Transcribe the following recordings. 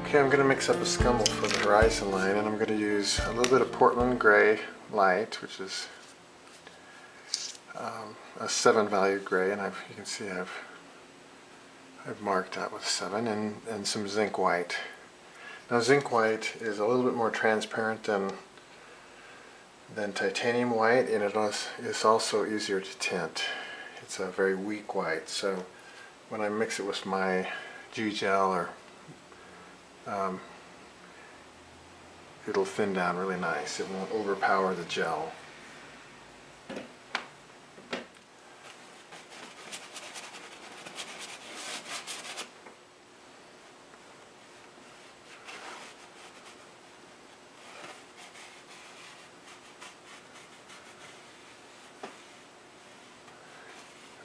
Okay, I'm going to mix up a scumble for the horizon line, and I'm going to use a little bit of Portland gray light, which is a 7 value gray, and you can see I've marked that with 7, and some zinc white. Now zinc white is a little bit more transparent than titanium white, and it's also easier to tint. It's a very weak white, so when I mix it with my G-gel, or it'll thin down really nice. It won't overpower the gel.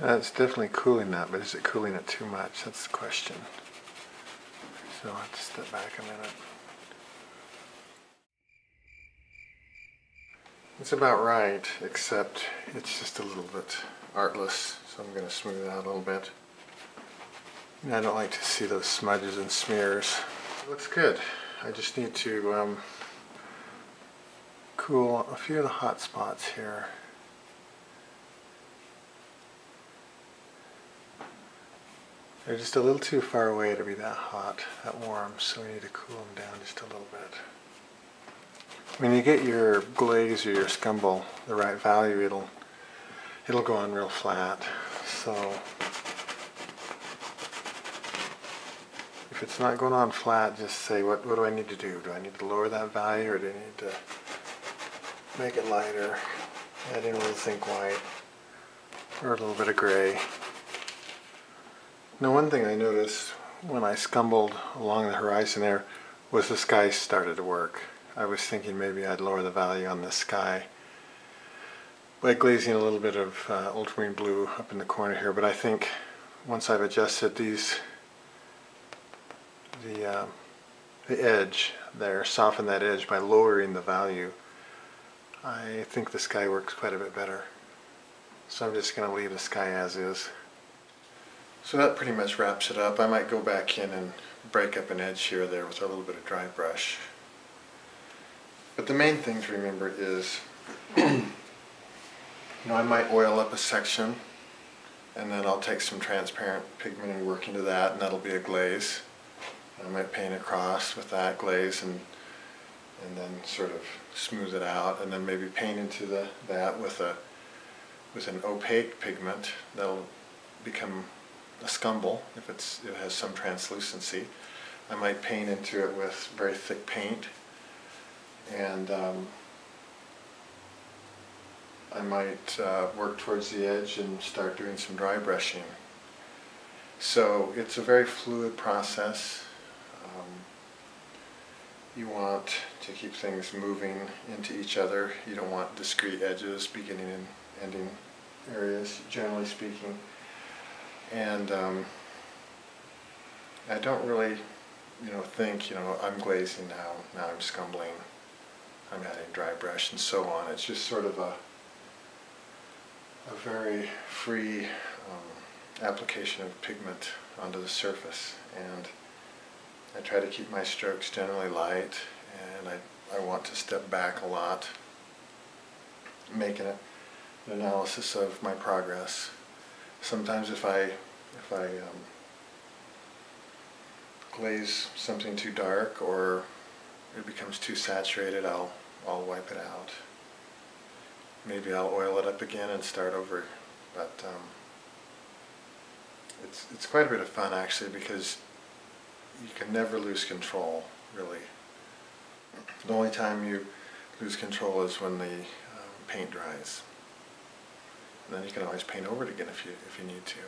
It's definitely cooling that, but is it cooling it too much? That's the question. So I'll have to step back a minute. It's about right, except it's just a little bit artless, so I'm going to smooth it out a little bit. I don't like to see those smudges and smears. It looks good. I just need to cool a few of the hot spots here. They're just a little too far away to be that hot, that warm, so we need to cool them down just a little bit. When you get your glaze or your scumble the right value, it'll go on real flat. So if it's not going on flat, just say, what do I need to do? Do I need to lower that value, or do I need to make it lighter? Add in a little zinc white or a little bit of gray. Now, one thing I noticed when I scumbled along the horizon there was the sky started to work. I was thinking maybe I'd lower the value on the sky by glazing a little bit of ultramarine blue up in the corner here, but I think once I've adjusted the edge there, soften that edge by lowering the value, I think the sky works quite a bit better. So I'm just going to leave the sky as is. So that pretty much wraps it up. I might go back in and break up an edge here or there with a little bit of dry brush. But the main thing to remember is, I might oil up a section, and then I'll take some transparent pigment and work into that, and that'll be a glaze. I might paint across with that glaze and then sort of smooth it out, and then maybe paint into that with an opaque pigment that'll become a scumble if it has some translucency. I might paint into it with very thick paint, and I might work towards the edge and start doing some dry brushing. So it's a very fluid process. You want to keep things moving into each other. You don't want discrete edges, beginning and ending areas, generally speaking. And I don't really, think, I'm glazing now I'm scumbling, I'm adding dry brush, and so on. It's just sort of a very free application of pigment onto the surface. And I try to keep my strokes generally light, and I want to step back a lot, making an analysis of my progress. Sometimes if I glaze something too dark or it becomes too saturated, I'll wipe it out. Maybe I'll oil it up again and start over. But it's quite a bit of fun, actually, because you can never lose control, really. The only time you lose control is when the paint dries. And then you can always paint over it again if you need to.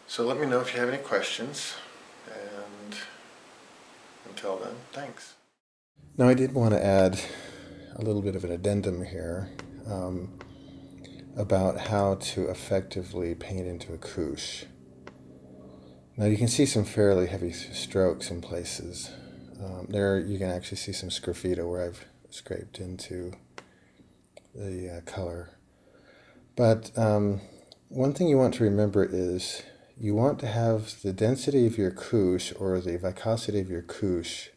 So let me know if you have any questions, and until then, thanks. Now, I did want to add a little bit of an addendum here about how to effectively paint into a couche. Now, you can see some fairly heavy strokes in places. There you can actually see some sgraffito where I've scraped into the color. But one thing you want to remember is you want to have the density of your couche, or the viscosity of your couche,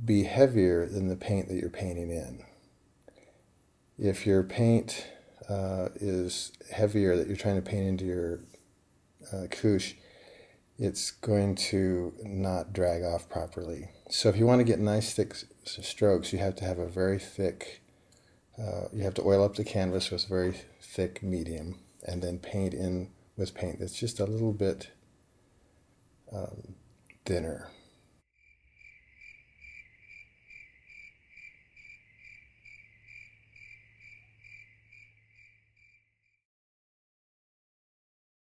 be heavier than the paint that you're painting in. If your paint is heavier that you're trying to paint into your couche, it's going to not drag off properly. So if you want to get nice thick strokes, you have to have a very thick, you have to oil up the canvas with very thick medium, and then paint in with paint that's just a little bit thinner.